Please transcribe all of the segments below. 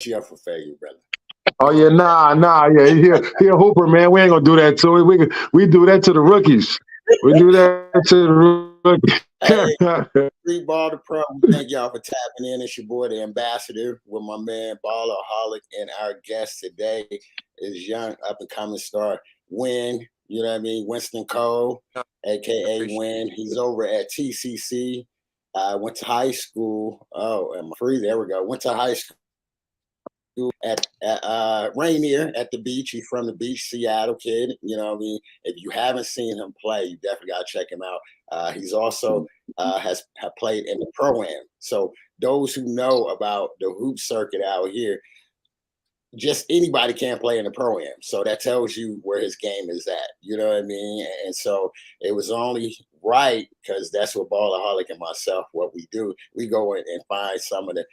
you up for failure, brother. Oh yeah, yeah, he a hooper, man. We ain't gonna do that to him. We do that to the rookies. We do that to the Hey, rookies. Streetball the Pro. We thank y'all for tapping in. It's your boy, the ambassador, with my man Ballerholic, and our guest today is young up and coming star Win. You know what I mean? Winston Cole, aka Win. He's over at TCC. Went to high school. Oh, am I free? There we go. Went to high school at Rainier at the beach. He's from the beach, Seattle kid. You know what I mean? If you haven't seen him play, you definitely got to check him out. He's also have played in the Pro-Am. So those who know about the hoop circuit out here, just anybody can play in the Pro-Am. So that tells you where his game is at. You know what I mean? And so it was only right, because that's what Ballerholic and myself, what we do. We go in and find some of the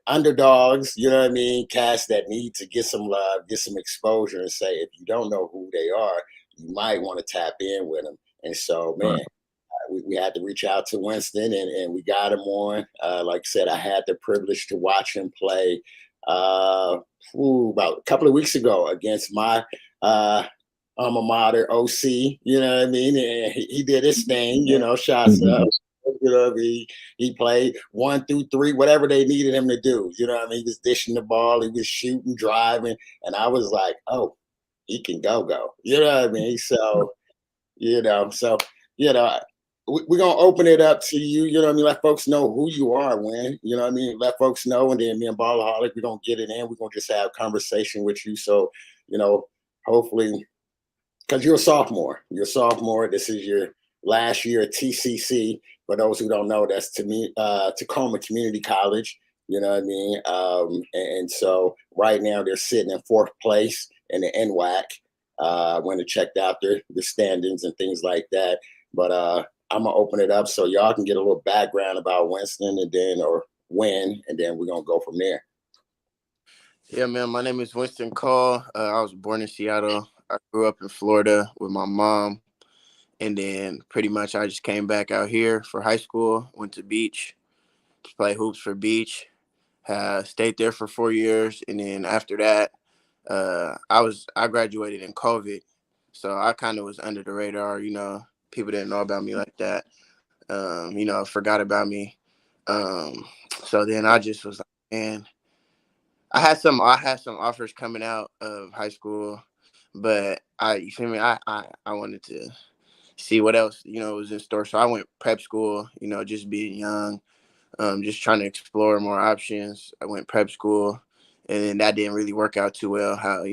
underdogs, you know what I mean, cats that need to get some love, get some exposure, and say, if you don't know who they are, you might want to tap in with them. And so, man, we had to reach out to Winston, and we got him on. Like I said, I had the privilege to watch him play about a couple of weeks ago against my alma mater, OC, you know what I mean? And he did his thing, you know, shots up. You know what I mean? He played 1 through 3, whatever they needed him to do. You know what I mean? He was dishing the ball, he was shooting, driving, and I was like, oh, he can go. You know what I mean? So, we're gonna open it up to you. You know what I mean? Let folks know who you are, Win. You know what I mean? Let folks know, and then me and Ballerholic, we're gonna get it in. We're gonna just have a conversation with you. So, hopefully, because you're a sophomore. This is your last year at TCC. For those who don't know, that's Tacoma Community College. You know what I mean? And so right now they're sitting in 4th place in the NWAC. When I checked out the standings and things like that. But I'm gonna open it up so y'all can get a little background about Winston or Win, and then we're gonna go from there. Yeah, man. My name is Winston Cole. I was born in Seattle. I grew up in Florida with my mom. And then pretty much I just came back out here for high school, went to Beach, to play hoops for Beach, stayed there for 4 years. And then after that, I graduated in COVID. So I kind of was under the radar, people didn't know about me like that, forgot about me. So then I just was like, man, I had some offers coming out of high school, but I wanted to see what else, was in store. So I went prep school, just being young, just trying to explore more options. I went prep school, and then that didn't really work out too well how,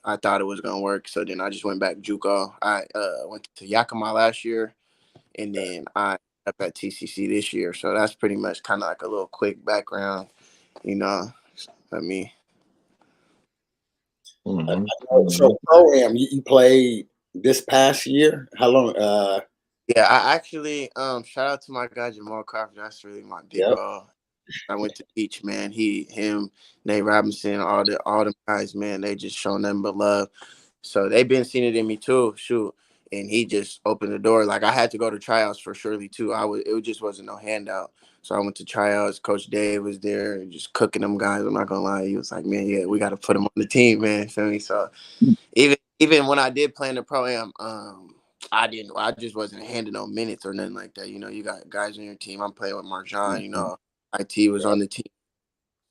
I thought it was going to work. So then I just went back JUCO. I went to Yakima last year, and then I up at TCC this year. So that's pretty much kind of like a little quick background, I mean. So Pro-Am, you played this past year? How long? Yeah, I actually shout out to my guy Jamal Crawford. That's really my big bro. I went to Beach, man. Him, Nate Robinson, all the guys, man. They just shown them but love. So they've been seeing it in me too. Shoot, and he just opened the door. Like I had to go to tryouts for Shirley too. It just wasn't no handout. So I went to tryouts. Coach Dave was there, just cooking them guys. I'm not gonna lie. He was like, man, yeah, we got to put them on the team, man. Feel me? So even when I did play in the Pro-Am, I just wasn't handing no minutes or nothing like that. You got guys on your team. I'm playing with Marjan, IT was on the team.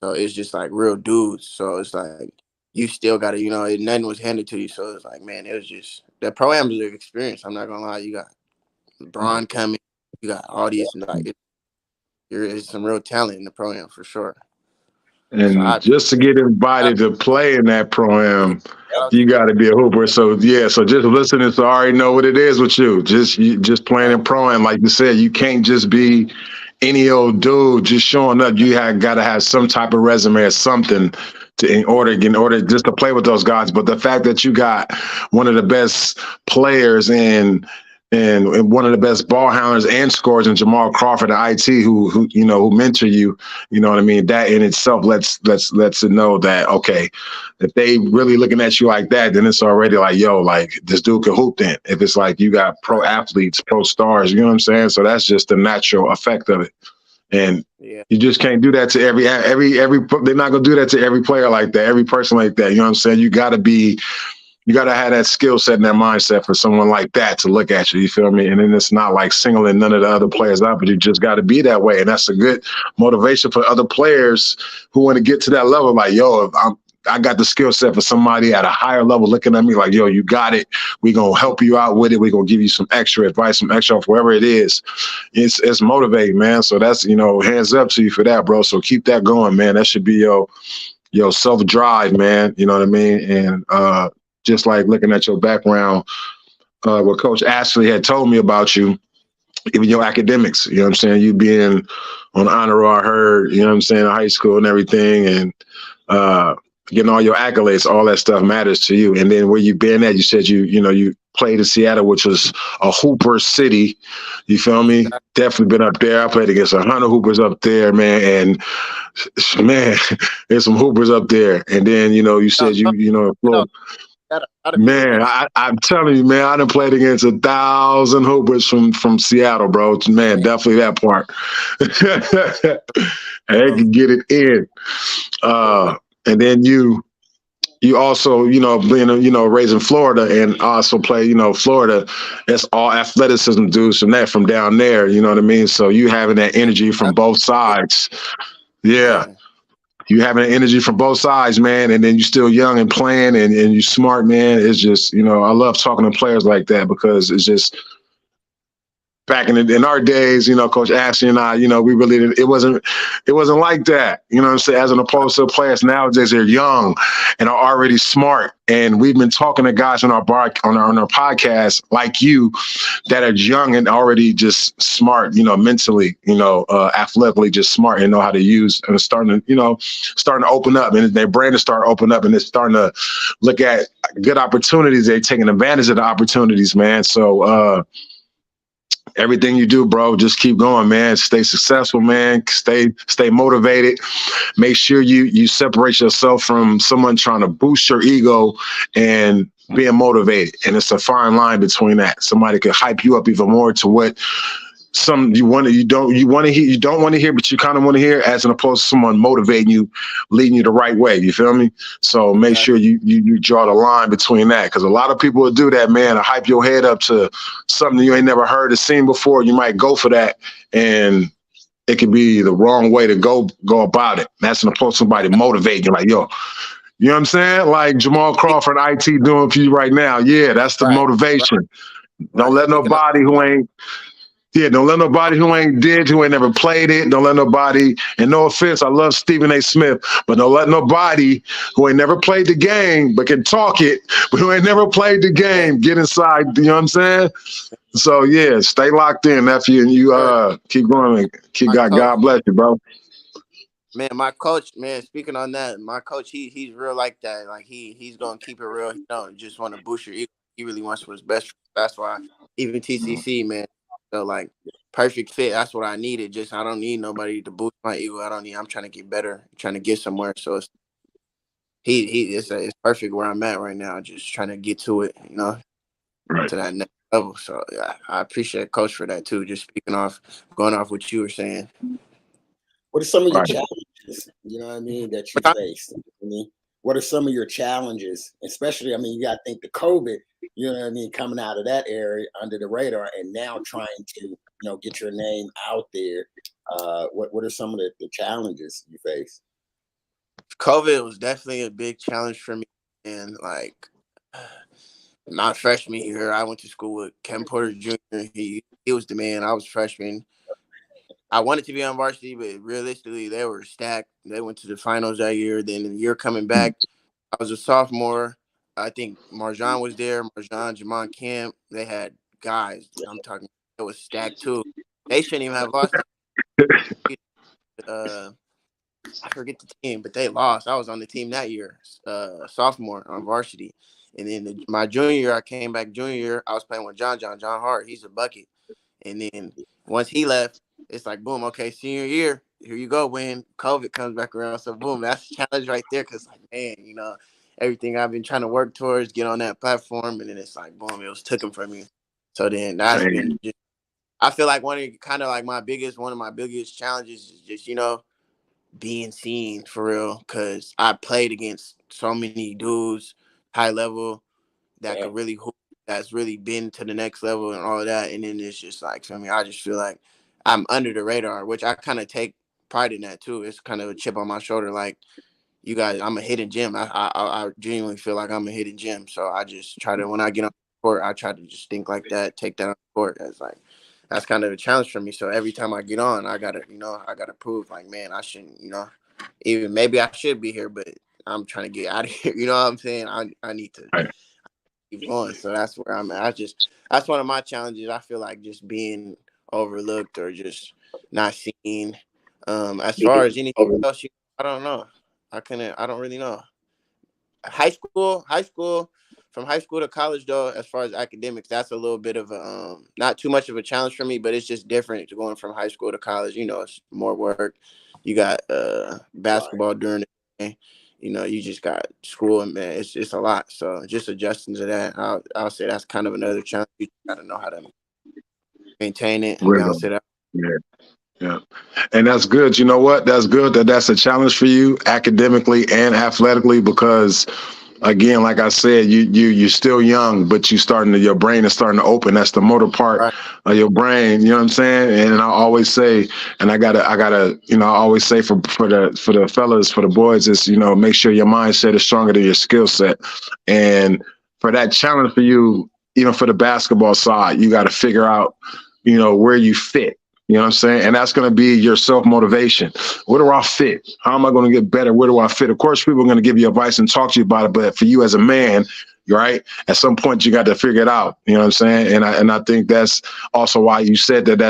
So it's just like real dudes. So it's like you still got to, nothing was handed to you. So it's like, man, it was just that Pro-Am is an experience. I'm not gonna lie. You got LeBron coming, you got all these, like there's some real talent in the Pro-Am for sure. And just to get invited to play in that Pro-Am, you got to be a hooper. So just listening to already know what it is with you. Just playing in Pro-Am, like you said, you can't just be any old dude just showing up. You got to have some type of resume or something in order just to play with those guys. But the fact that you got one of the best players and one of the best ball handlers and scorers in Jamal Crawford at IT, who mentor you, you know what I mean? That in itself lets it know that, okay, if they really looking at you like that, then it's already like, yo, like this dude can hoop then. If it's like you got pro athletes, pro stars, you know what I'm saying? So that's just the natural effect of it. And Yeah. you just can't do that to every. They're not gonna do that to every player like that, every person like that. You know what I'm saying? You gotta have that skill set and that mindset for someone like that to look at you. You feel me? And then it's not like singling none of the other players out, but you just got to be that way. And that's a good motivation for other players who want to get to that level. Like, yo, if I got the skill set for somebody at a higher level looking at me like, yo, you got it. We're going to help you out with it. We're going to give you some extra advice, some extra, whatever it is. It's motivating, man. So that's, hands up to you for that, bro. So keep that going, man. That should be your self-drive, man. You know what I mean? And just like looking at your background, what Coach Ashley had told me about you, even your academics, you know what I'm saying? You being on honor roll, I heard, you know what I'm saying, in high school and everything, and getting all your accolades, all that stuff matters to you. And then where you been at, you said you played in Seattle, which was a Hooper city. You feel me? Definitely been up there. I played against 100 Hoopers up there, man. And man, there's some Hoopers up there. And then, you said Florida. Man, I'm telling you, man, I done played against 1,000 Hoopers from Seattle, bro. Man, definitely that part. They can get it in. And then you also, being, raised in Florida and also play, Florida, that's all athleticism dudes from down there, you know what I mean? So you having that energy from both sides. Yeah. You having energy from both sides, man, and then you still young and playing and you smart, man. It's just, I love talking to players like that because it's just back in our days, Coach Ashley and I, we really didn't, it wasn't like that. You know what I'm saying? As an opposed to players nowadays, they're young and are already smart. And we've been talking to guys on our podcast like you that are young and already just smart, mentally, athletically just smart and know how to use and starting to open up and their brain to start opening up and they're starting to look at good opportunities. They're taking advantage of the opportunities, man. So, everything you do, bro, just keep going, man. Stay successful, man. Stay motivated. Make sure you separate yourself from someone trying to boost your ego and being motivated. And it's a fine line between that. Somebody could hype you up even more to what you don't want to hear, but you kind of want to hear, as opposed to someone motivating you, leading you the right way. You feel me? So make sure you draw the line between that, because a lot of people will do that, man. To hype your head up to something you ain't never heard or seen before. You might go for that, and it could be the wrong way to go about it. That's opposed to somebody motivating you, like, yo. You know what I'm saying? Like Jamal Crawford, IT doing for you right now. Yeah, that's the motivation. Don't let nobody who ain't. Yeah, don't let nobody who ain't never played it. Don't let nobody, and no offense, I love Stephen A. Smith, but don't let nobody who ain't never played the game but can talk it, but who ain't never played the game get inside. You know what I'm saying? So yeah, stay locked in, nephew, and you keep going. God bless you, bro. Man, my coach, man, speaking on that, my coach, he's real like that. Like he's gonna keep it real. He don't just want to boost your ego. He really wants what's best. That's why even TCC, man. So like perfect fit. That's what I needed. Just I don't need nobody to boost my ego. I'm trying to get better, trying to get somewhere. So it's perfect where I'm at right now. Just trying to get to it, to that next level. So yeah, I appreciate Coach for that too. Just going off what you were saying. What are some of your challenges? You know what I mean, that you faced? What are some of your challenges, especially? I mean, you got to think the COVID. You know what I mean, coming out of that area under the radar, and now trying to get your name out there. What are some of the challenges you face? COVID was definitely a big challenge for me, and like not freshman year, I went to school with Ken Porter Jr. He was the man. I was freshman. I wanted to be on varsity, but realistically, they were stacked. They went to the finals that year. Then the year coming back, I was a sophomore. I think Marjan was there. Marjan, Jamon Camp. They had guys. I'm talking. It was stacked too. They shouldn't even have lost. I forget the team, but they lost. I was on the team that year, sophomore on varsity. And then my junior year, I came back junior year. I was playing with John Hart. He's a bucket. And then once he left, it's like, boom, okay, senior year, here you go, when COVID comes back around. So, boom, that's a challenge right there because, like, man, everything I've been trying to work towards, get on that platform, and then it's like, boom, it was taken from me. So then that's been just I feel like one of my biggest challenges is just, being seen for real. Cause I played against so many dudes, high level, that could really hoop, that's really been to the next level and all of that. And then it's just like, for me, I just feel like I'm under the radar, which I kind of take pride in that too. It's kind of a chip on my shoulder. Like, you guys, I'm a hidden gem. I genuinely feel like I'm a hidden gem. So I just try to, when I get on the court, I try to just think like that, take that on the court. That's kind of a challenge for me. So every time I get on, I gotta prove like, man, I shouldn't, even maybe I should be here, but I'm trying to get out of here. You know what I'm saying? I need to keep going. So that's where I'm at. That's one of my challenges. I feel like just being overlooked or just not seen. As far as anything else, I don't know. I don't really know. High school, from high school to college though, as far as academics, that's a little bit of a not too much of a challenge for me, but it's just different going from high school to college. It's more work. You got basketball during the day. You just got school, and man, it's a lot. So just adjusting to that, I'll say that's kind of another challenge. You got to know how to maintain it and balance it out. Yeah. And that's good. You know what? That's good that's a challenge for you academically and athletically, because again, like I said, you're still young, but your brain is starting to open. That's the motor part of your brain. You know what I'm saying? And I always say, and I gotta, I always say for the fellas, for the boys, is, make sure your mindset is stronger than your skill set. And for that challenge for you, for the basketball side, you got to figure out, where you fit. You know what I'm saying? And that's going to be your self-motivation. Where do I fit? How am I going to get better? Where do I fit? Of course, people are going to give you advice and talk to you about it. But for you as a man, right, at some point, you got to figure it out. You know what I'm saying? And I think that's also why you said that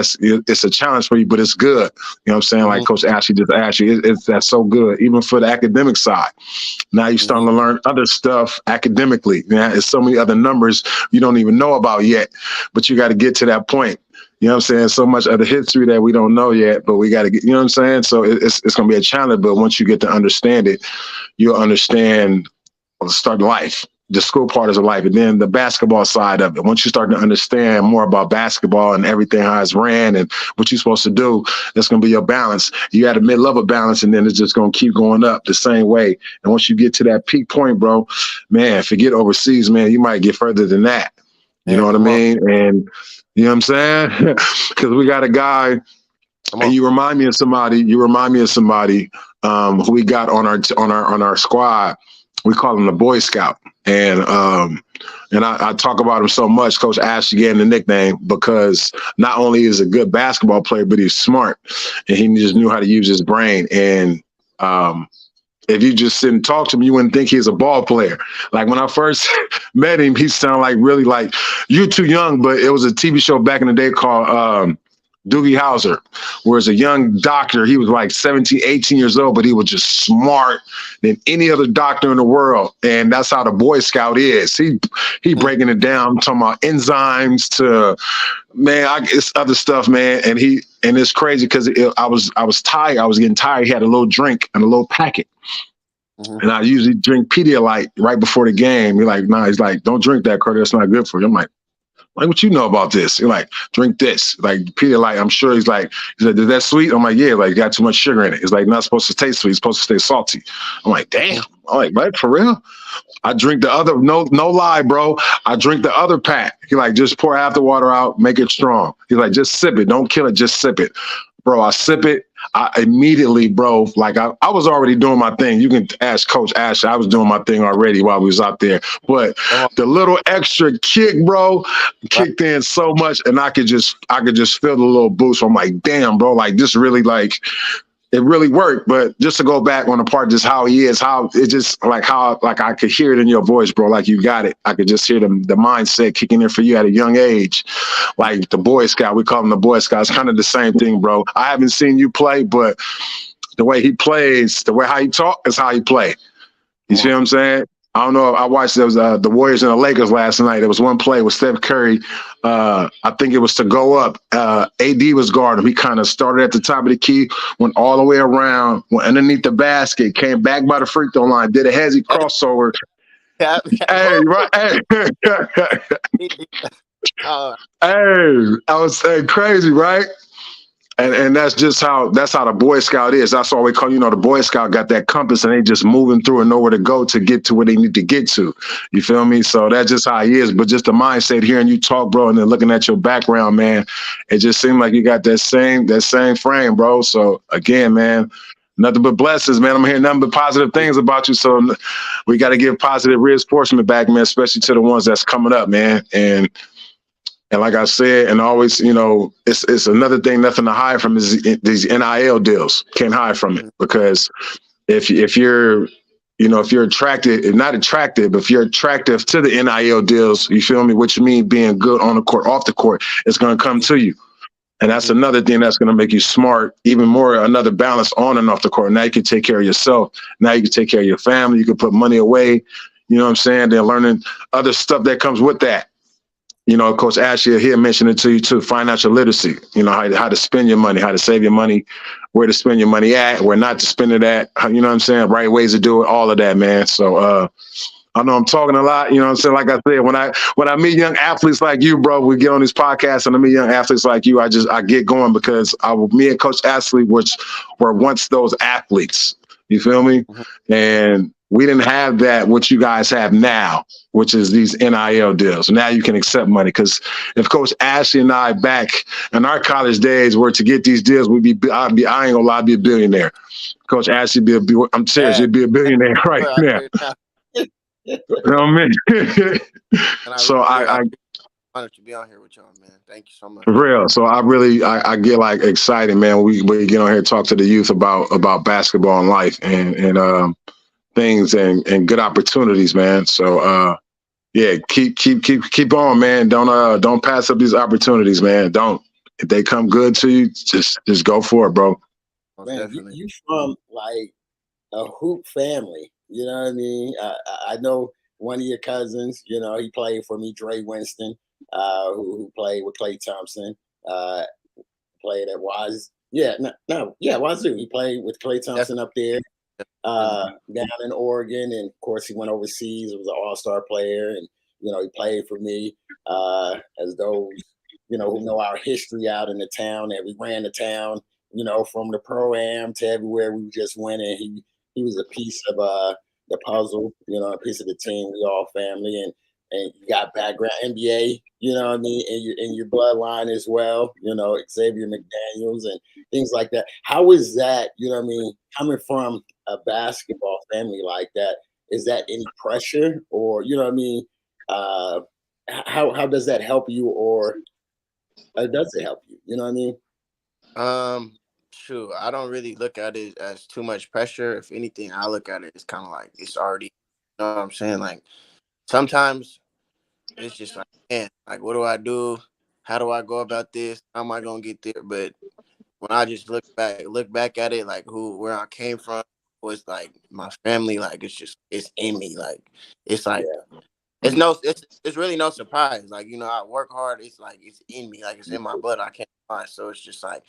it's a challenge for you, but it's good. You know what I'm saying? Like Coach Ashley just asked you, that's so good, even for the academic side. Now you're starting to learn other stuff academically. There's so many other numbers you don't even know about yet, but you got to get to that point. You know what I'm saying? So much of the history that we don't know yet, but we got to get, you know what I'm saying? So it's going to be a challenge, but once you get to understand it, you'll understand start life. The school part is of life, and then the basketball side of it. Once you start to understand more about basketball and everything, how it's ran and what you're supposed to do, that's going to be your balance. You had a mid-level balance, and then it's just going to keep going up the same way. And once you get to that peak point, bro, man, forget overseas, man, you might get further than that. You know what I mean? And you know what I'm saying? Because we got a guy, and you remind me of somebody who we got on our squad. We call him the Boy Scout. And I talk about him so much. Coach Ashley gave him the nickname because not only is he a good basketball player, but he's smart, and he just knew how to use his brain. And if you just sit and talk to him, you wouldn't think he's a ball player. Like when I first met him, he sounded like really like, you're too young, but it was a TV show back in the day called Doogie Howser, where as a young doctor, he was like 17, 18 years old, but he was just smart than any other doctor in the world. And that's how the Boy Scout is. He breaking it down, I'm talking about enzymes to, man, it's other stuff, man. And it's crazy because I was tired. I was getting tired. He had a little drink and a little packet. And I usually drink Pedialyte right before the game. He's like, don't drink that, Carter. That's not good for you. I'm like, what you know about this? You're like, drink this. Like Pedialyte, I'm sure he's like, is that sweet? I'm like, yeah, like got too much sugar in it. It's like not supposed to taste sweet. It's supposed to stay salty. I'm like, damn. I'm like, what, for real? I drink the other, no lie, bro. I drink the other pack. He like, just pour half the water out, make it strong. He's like, just sip it. Don't kill it, just sip it. Bro, I sip it. I immediately, bro, like I was already doing my thing. You can ask Coach Ash. I was doing my thing already while we was out there. But the little extra kick, bro, kicked in so much, and I could just feel the little boost. I'm like, damn, bro, like this really like it really worked. But just to go back on the part, just how he is, how it just how I could hear it in your voice, bro. Like you got it. I could just hear the mindset kicking in for you at a young age. Like the Boy Scout, we call him the Boy Scout. It's kind of the same thing, bro. I haven't seen you play, but the way he plays, how he talk is how he play. You see what I'm saying? I don't know. I watched there was the Warriors and the Lakers last night. There was one play with Steph Curry. I think it was to go up. AD was guarding. He kind of started at the top of the key, went all the way around, went underneath the basket, came back by the free throw line, did a hezzy crossover. Hey, right? Hey. Hey, I was saying crazy, right? And that's just that's how the Boy Scout is. That's all we call, the Boy Scout got that compass and they just moving through and know where to go to get to where they need to get to. You feel me? So that's just how he is. But just the mindset, hearing you talk, bro, and then looking at your background, man, it just seemed like you got that same frame, bro. So again, man, nothing but blessings, man. I'm hearing nothing but positive things about you. So we got to give positive reinforcement back, man, especially to the ones that's coming up, man. And like I said, and always, it's another thing, nothing to hide from is these NIL deals. Can't hide from it, because if you're, if you're attracted, not attracted, but if you're attractive to the NIL deals, you feel me? Which means being good on the court, off the court, it's going to come to you. And that's another thing that's going to make you smart, even more, another balance on and off the court. Now you can take care of yourself. Now you can take care of your family. You can put money away. You know what I'm saying? They're learning other stuff that comes with that. Coach Ashley here mentioned it to you too, financial literacy, how to spend your money, how to save your money, where to spend your money at, where not to spend it at, you know what I'm saying? Right ways to do it, all of that, man. So I know I'm talking a lot, you know what I'm saying? Like I said, when I meet young athletes like you, bro, we get on these podcasts and I meet young athletes like you, I get going because me and Coach Ashley were once those athletes. You feel me? Mm-hmm. And we didn't have that, what you guys have now, which is these NIL deals. Now you can accept money. Because if Coach Ashley and I back in our college days were to get these deals, I ain't gonna lie, I'd be a billionaire. Coach Ashley I'm serious, you'd be a billionaire right now. You know what I mean? So I honored to be on here with y'all, man. Thank you so much. For real. So I get like excited, man. We get on here and talk to the youth about basketball and life and things and good opportunities, man. So yeah, keep on, man. Don't pass up these opportunities, man. Don't. If they come good to you, just go for it, bro. Man, you from like a hoop family. You know what I mean? I know one of your cousins, he played for me, Dre Winston, who played with Klay Thompson, played at Wazoo. He played with Klay Thompson up there, down in Oregon. And of course he went overseas. He was an all-star player. And, he played for me, as those, who know our history out in the town, and we ran the town, from the pro-am to everywhere we just went. And he was a piece of, the puzzle, a piece of the team. We all family, and you got background NBA, you know what I mean, in your bloodline as well, Xavier McDaniels and things like that. How is that, coming from a basketball family like that? Is that any pressure, or how does that help you, or does it help you? You know what I mean? Sure. I don't really look at it as too much pressure. If anything, I look at it as kind of like it's already, you know what I'm saying? Like sometimes it's just like, man, like what do I do? How do I go about this? How am I gonna get there? But when I just look back at it, like where I came from was like my family, like it's in me. Like it's like it's really no surprise. Like, I work hard, it's like it's in me, like it's in my blood. I can't lie. So it's just like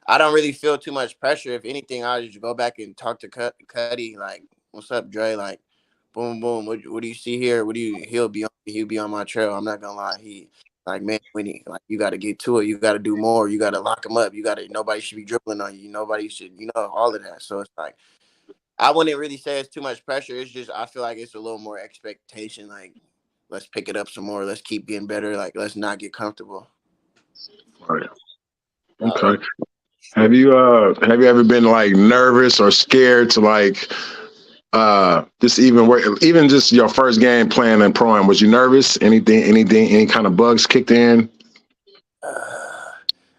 I don't really feel too much pressure. If anything, I just go back and talk to Cuddy, like, what's up, Dre? Like, boom, boom. What do you see here? He'll be on my trail. I'm not gonna lie. Like, man, you got to get to it. You got to do more. You got to lock him up. Nobody should be dribbling on you. Nobody should, all of that. So it's like, I wouldn't really say it's too much pressure. It's just, I feel like it's a little more expectation. Like, let's pick it up some more. Let's keep getting better. Like, let's not get comfortable. Right. Okay. Have you ever been like nervous or scared to like even just your first game playing in pro-am? Was you nervous? Any kind of bugs kicked in?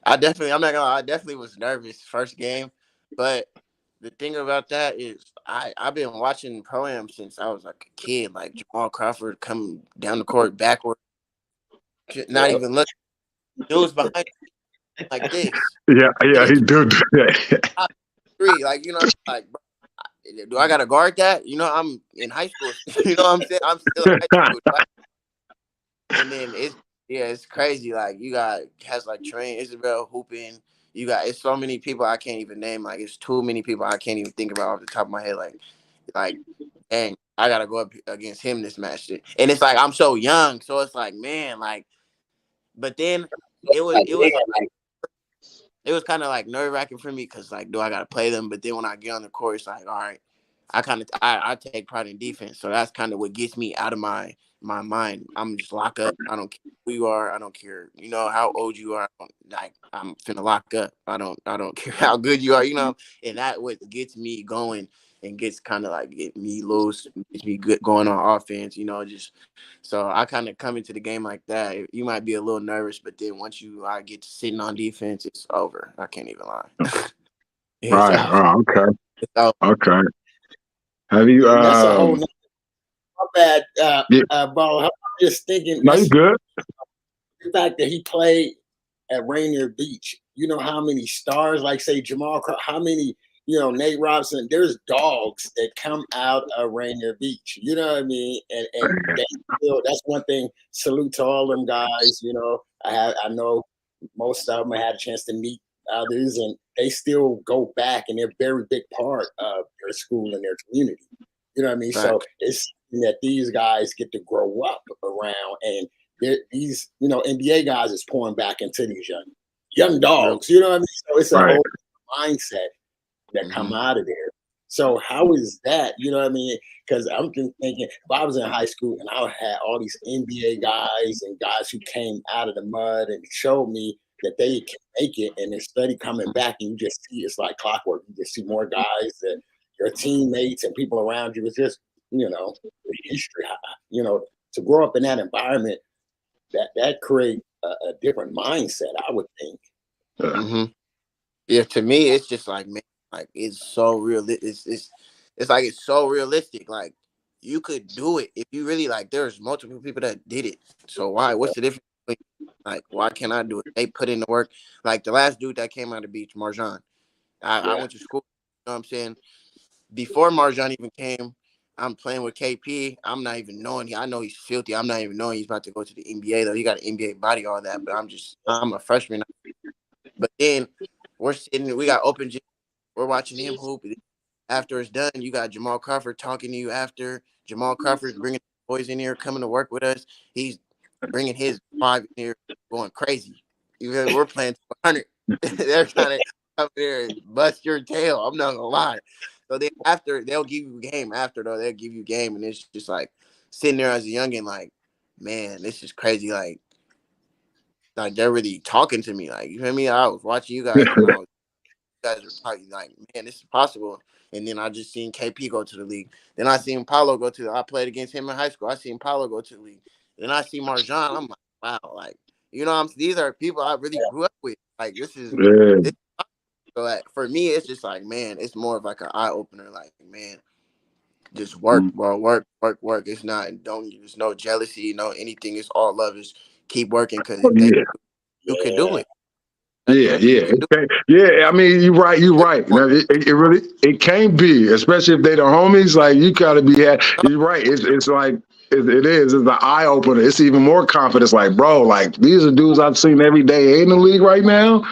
I'm not gonna lie, I definitely was nervous first game, but the thing about that is I've been watching pro-am since I was like a kid. Like Jamal Crawford come down the court backward, not even looking. Dude's behind me like this. Yeah, he do that. Like, like, bro, do I gotta guard that? I'm in high school. You know what I'm saying? I'm still in high school. Right? And then it's crazy. Like has like Trey Isabel hooping. It's so many people I can't even name. Like it's too many people I can't even think about off the top of my head. Like, dang, I gotta go up against him this match. And it's like I'm so young, so it's like, man, like But then it was kind of like nerve wracking for me because like, do I gotta play them? But then when I get on the court, it's like, all right, I take pride in defense, so that's kind of what gets me out of my mind. I'm just lock up. I don't care who you are. I don't care, how old you are. I'm finna lock up. I don't care how good you are, and that what gets me going and gets kind of like get me loose, gets me good going on offense, just so I kind of come into the game like that. You might be a little nervous, but then once I get to sitting on defense, it's over. I can't even lie. It's Right. over. Oh, okay. It's over. Okay. Have you And that's a whole nother, my bad, yeah. bro. I'm just thinking No, you good. the fact that he played at Rainier Beach. You know how many stars, like say Jamal, how many, Nate Robinson, there's dogs that come out of Rainier Beach. You know what I mean? And they still, that's one thing. Salute to all them guys. I know most of them I had a chance to meet others, and they still go back, and they're a very big part of their school and their community. You know what I mean? Right. So it's that these guys get to grow up around, and these, NBA guys is pouring back into these young dogs. You know what I mean? So it's a whole mindset that come out of there. So how is that? You know what I mean? Because I'm just thinking, if I was in high school and I had all these NBA guys and guys who came out of the mud and showed me that they can make it, and they're steady coming back, and you just see it's like clockwork. You just see more guys that your teammates and people around you. It's just, the history. To grow up in that environment, that create a different mindset, I would think. Yeah, to me, it's just like, man, like it's so real. It's like it's so realistic. Like you could do it if you really like. There's multiple people that did it. So why? What's the difference? Like, why can't I do it? They put in the work. Like the last dude that came out of the beach, Marjan. I went to school. You know what I'm saying? Before Marjan even came, I'm playing with KP. I'm not even knowing. I know he's filthy. I'm not even knowing he's about to go to the NBA though. He got an NBA body, all that. But I'm a freshman. But then we're sitting. We got open gym. We're watching him hoop. After it's done, you got Jamal Crawford talking to you after. Jamal Crawford's bringing boys in here, coming to work with us. He's bringing his 5 in here, going crazy. Even we're playing 200. They're trying to come here and bust your tail. I'm not gonna lie. So then after, they'll give you a game. After though, they'll give you a game, and it's just like sitting there as a youngin', like, man, this is crazy. Like they're really talking to me. Like, you feel me? I was watching you guys, and you guys are probably like, man, this is possible. And then I just seen KP go to the league. Then I seen Paulo go to I played against him in high school. I seen Paulo go to the league. Then I see Marjan. I'm like, wow, like, these are people I really grew up with. Like, this is so like for me, it's just like, man, it's more of like an eye opener. Like, man, just work, bro, work. It's not, there's no jealousy, no anything. It's all love. Is keep working because you can do it. Yeah. I mean, you're right. Now, it really can't be, especially if they the homies. Like you gotta be. You're right. It's like it is. It's the eye opener. It's even more confidence. Like, bro, like these are dudes I've seen every day in the league right now.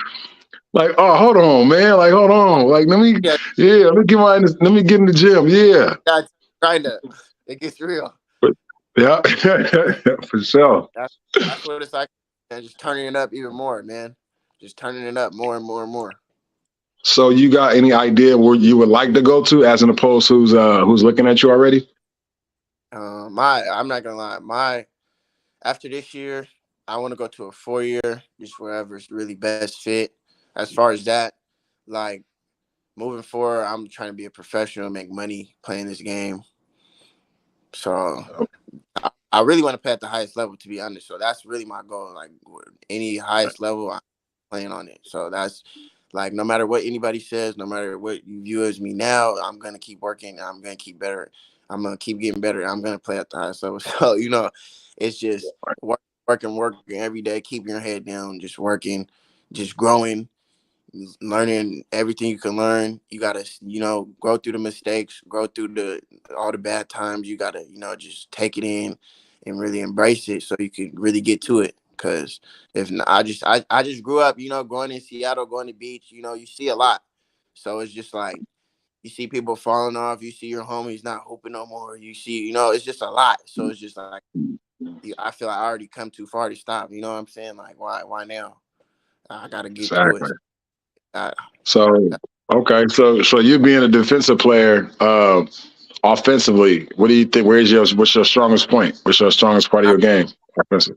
Like, oh, hold on, man. Like, hold on. Like, let me get in the gym. Yeah. That's kind of, it gets real. Yeah, for sure. That's what it's like. And just turning it up even more, man. Just turning it up more and more and more. So you got any idea where you would like to go to, as an opposed who's looking at you already? I'm not gonna lie. After this year, I want to go to a 4-year, just wherever's really best fit. As far as that, like moving forward, I'm trying to be a professional, make money playing this game. So I really want to play at the highest level, to be honest. So that's really my goal. Like any highest level, I'm playing on it. So that's like, no matter what anybody says, no matter what you view as me now, I'm gonna keep working. I'm gonna keep better. I'm gonna keep getting better. I'm gonna play at the highest level. So it's just working every day, keeping your head down, just working, just growing, learning everything you can learn. You gotta, go through the mistakes, go through all the bad times. You gotta, just take it in and really embrace it so you can really get to it. Cause if not, I just grew up, going in Seattle, going to the beach, you see a lot. So it's just like, you see people falling off, you see your homies not hooping no more. You see, it's just a lot. So it's just like, I feel like I already come too far to stop. You know what I'm saying? Like, why now? I got to get to Exactly. it. So, okay. So you being a defensive player, offensively, what do you think? What's your strongest point? What's your strongest part of your game? Offensive.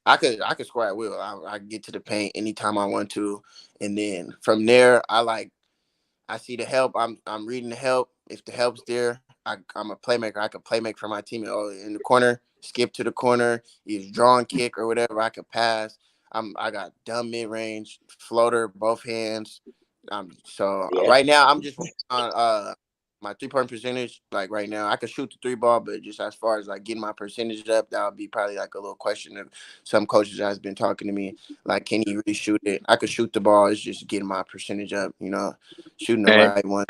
I could score at will. I get to the paint anytime I want to, and then from there, I see the help. I'm reading the help. If the help's there, I'm a playmaker. I can playmake for my team. In the corner, skip to the corner, either draw and kick or whatever. I can pass. I got dumb mid range, floater, both hands. Right now I'm just on my 3-point percentage. Like right now, I could shoot the 3-ball, but just as far as like getting my percentage up, that would be probably like a little question of some coaches that has been talking to me. Like, can he really shoot it? I could shoot the ball. It's just getting my percentage up. Shooting the right one.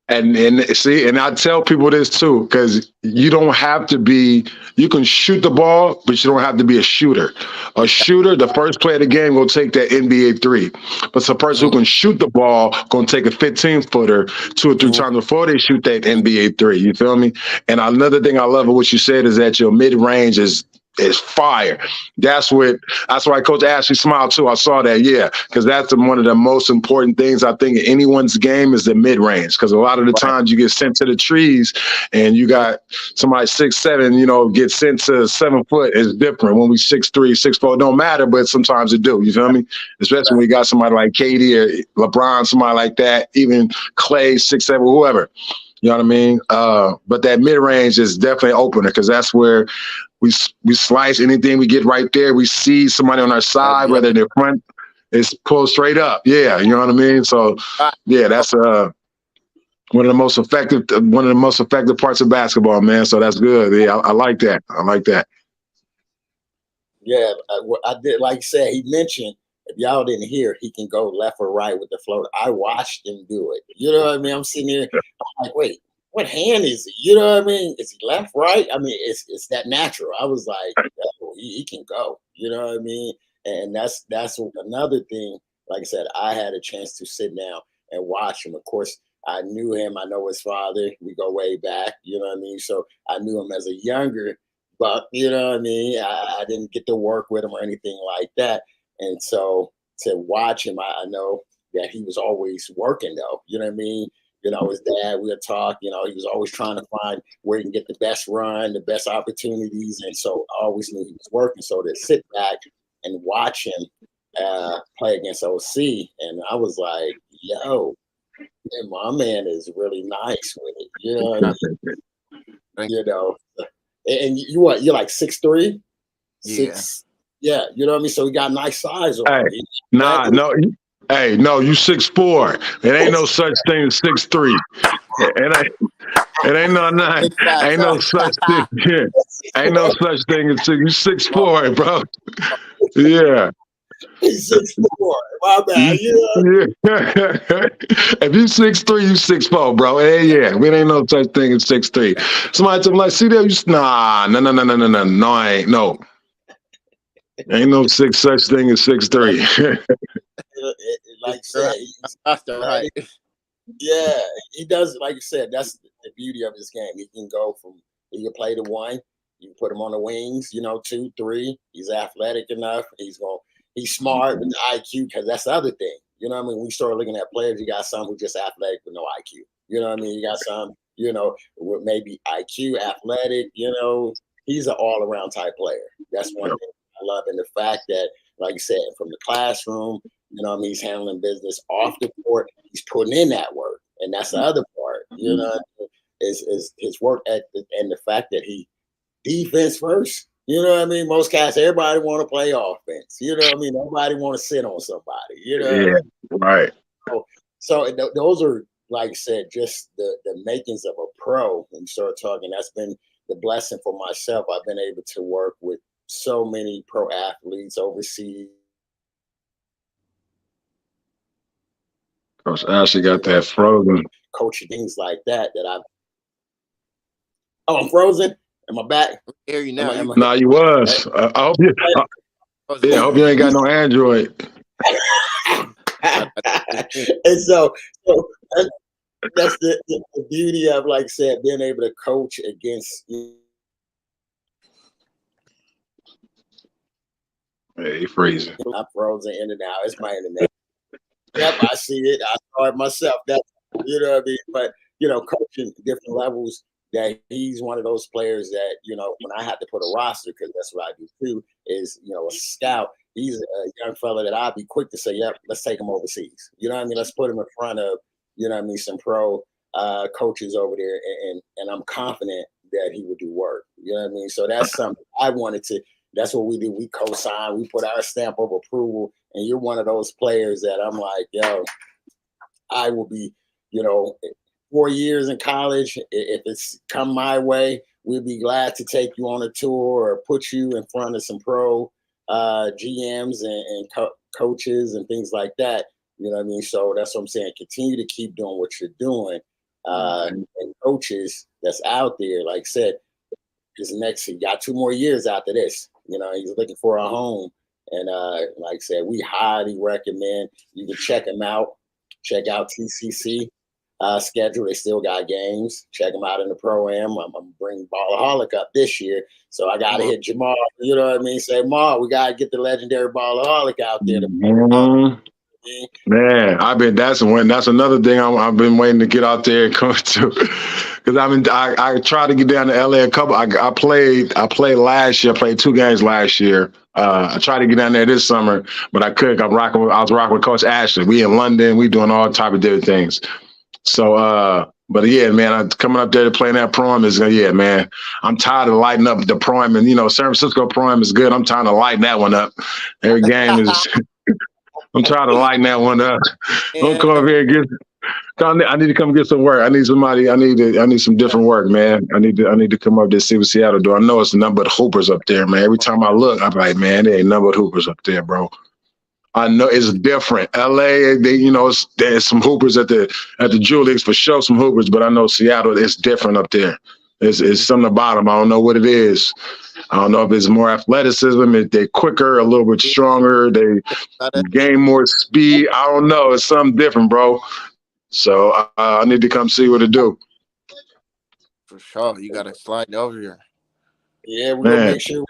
And see, and I tell people this too, because you don't have to be. You can shoot the ball, but you don't have to be a shooter. A shooter, the first play of the game, will take that NBA 3. But the person who can shoot the ball gonna take a 15-footer 2 or 3 times before they shoot that NBA 3. You feel me? And another thing I love of what you said is that your mid range is fire. That's why Coach Ashley smiled too. I saw that, because that's one of the most important things I think in anyone's game is the mid range. Because a lot of the times you get sent to the trees, and you got somebody 6'7", get sent to 7 foot. It's different when we 6'3", 6'4". Don't matter, but sometimes it do. You feel me? Especially when we got somebody like Katie or LeBron, somebody like that, even Clay, 6'7", whoever. You know what I mean? But that mid range is definitely an opener, because that's where we slice anything we get right there. We see somebody on our side, whether they're front, it's pulled straight up. Yeah, you know what I mean? So, that's one of the most effective parts of basketball, man. So that's good. Yeah, I like that. I like that. Yeah, I did. Like I said, he mentioned, if y'all didn't hear, he can go left or right with the floater. I watched him do it. You know what I mean? I'm sitting here, I'm like, wait, what hand is he? You know what I mean? Is he left, right? I mean, it's that natural. I was like, oh, he can go. You know what I mean? And that's another thing. Like I said, I had a chance to sit down and watch him. Of course, I knew him. I know his father. We go way back. You know what I mean? So I knew him as a younger buck. You know what I mean? I didn't get to work with him or anything like that. And so to watch him, I know that he was always working, though. You know what I mean? His dad, we would talk, he was always trying to find where he can get the best run, the best opportunities. And so I always knew he was working. So to sit back and watch him play against OC, and I was like, yo, man, my man is really nice with it. You know what I mean? And you're like 6'3"? Yeah. Yeah, you know what I mean? So he got nice size on him. No, you 6'4". It ain't no such thing as 6'3". It ain't no such thing. Ain't no such thing as you 6'4", bro. Yeah. He's 6'4". My bad. If you 6'3", you 6'4", bro. Yeah. We ain't no such thing as 6'3". Somebody tell me like, see there, no, I ain't no. Ain't no such thing as 6'3". Like you said, right. Yeah, he does. Like you said, that's the beauty of his game. He can he can play the 1. You can put him on the wings, 2, 3. He's athletic enough. He's smart with the IQ, because that's the other thing. You know what I mean? When we start looking at players, you got some who just athletic with no IQ. You know what I mean? You got some, with maybe IQ, athletic. He's an all-around type player. That's one thing I love, and the fact that, like you said, from the classroom, he's handling business off the court. He's putting in that work, and that's the other part. Is his work ethic, and the fact that he defense first. You know what I mean? Most cats, everybody want to play offense. You know what I mean? Nobody want to sit on somebody. Yeah, right. So those are, like I said, just the makings of a pro. When you start talking, that's been the blessing for myself. I've been able to work with so many pro athletes overseas. Coach Ashley got that frozen. Coaching things like that I'm frozen. Am I back? Hear you now. No, you was. I hope you. I hope you ain't got no Android. And so that's the beauty of, like I said, being able to coach against Hey, he freezing. I'm frozen in and out. It's my internet. Yep, I see it. I saw it myself. That, you know what I mean? But, coaching different levels, that he's one of those players that, when I had to put a roster, because that's what I do too, is, a scout. He's a young fella that I'd be quick to say, yep, let's take him overseas. You know what I mean? Let's put him in front of, some pro coaches over there. And I'm confident that he would do work. You know what I mean? So that's something I wanted to. That's what we do. We co-sign. We put our stamp of approval. And you're one of those players that I'm like, yo, I will be, 4 years in college. If it's come my way, we'd be glad to take you on a tour or put you in front of some pro GMs and coaches and things like that. You know what I mean? So that's what I'm saying. Continue to keep doing what you're doing. And coaches that's out there, like I said, he got 2 more years after this. He's looking for a home. And like I said, we highly recommend you can check them out. Check out TCC schedule. They still got games. Check them out in the Pro-Am. I'm bringing Ballaholic up this year. So I got to hit Jamal. You know what I mean? Say, Ma, we got to get the legendary Ballaholic out there. Man, that's another thing I've been waiting to get out there and come to, because I tried to get down to LA a couple. I played last year. I played 2 games last year. I tried to get down there this summer, but I couldn't. I was rocking with Coach Ashley. We in London. We doing all type of different things. So, but yeah, man, coming up there to play in that Pro-Am is, man, I'm tired of lighting up the Pro-Am. And, San Francisco Pro-Am is good. I'm trying to lighten that one up. Every game is – I'm trying to lighten that one up. Don't come up here and I need to come get some work. I need somebody. I need some different work, man. I need to come up there and see what Seattle do. I know it's a number of hoopers up there, man. Every time I look, I'm like, man, there ain't number of hoopers up there, bro. I know it's different. LA, there's some hoopers at the Jewel Leagues for sure, some hoopers, but I know Seattle, it's different up there. It's something about them. I don't know what it is. I don't know if it's more athleticism, if they're quicker, a little bit stronger, they gain more speed. I don't know. It's something different, bro. So I need to come see what it do. For sure. You got to slide over here. Yeah, we're going to make sure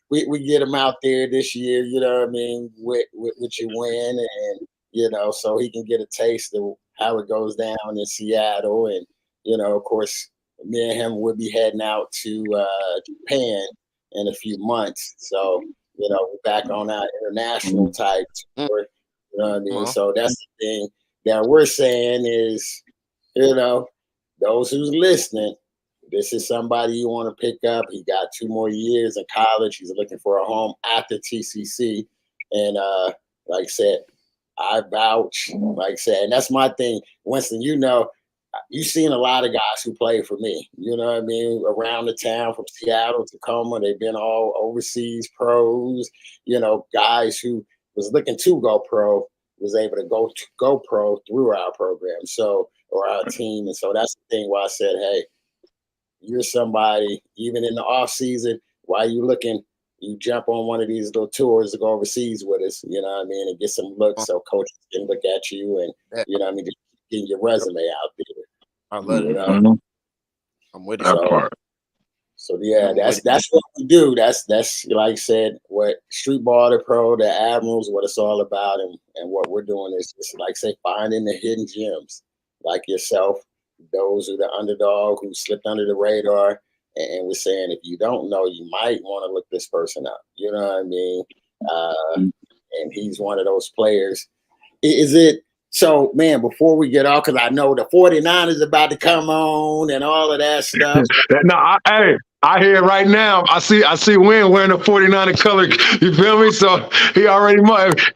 we get him out there this year, you know what I mean, with your win, and, so he can get a taste of how it goes down in Seattle. And, of course, me and him will be heading out to Japan in a few months. So, we're back on our international type tour, you know what I mean? So that's the thing that we're saying is, those who's listening, this is somebody you want to pick up. He got 2 more years in college. He's looking for a home after TCC. And like I said, I vouch, like I said, and that's my thing. Winston, you've seen a lot of guys who play for me, you know what I mean, around the town from Seattle, Tacoma. They've been all overseas pros, guys who was looking to go pro, was able to go pro through our program, or our team. And so that's the thing why I said, hey, you're somebody, even in the off season, while you looking, you jump on one of these little tours to go overseas with us, you know what I mean, and get some looks so coaches can look at you and, you know what I mean, just getting your resume out there. I love it. I'm with it. So yeah, that's what we do. That's like I said, what Streetball, the Pro, the Admirals, what it's all about, and what we're doing is just like say finding the hidden gems, like yourself, those who are the underdog who slipped under the radar, and we're saying if you don't know, you might want to look this person up. You know what I mean? And he's one of those players. Is it? So, man, before we get off, because I know the 49ers is about to come on and all of that stuff. No, I hear it right now. I see Win wearing a 49er color. You feel me? So he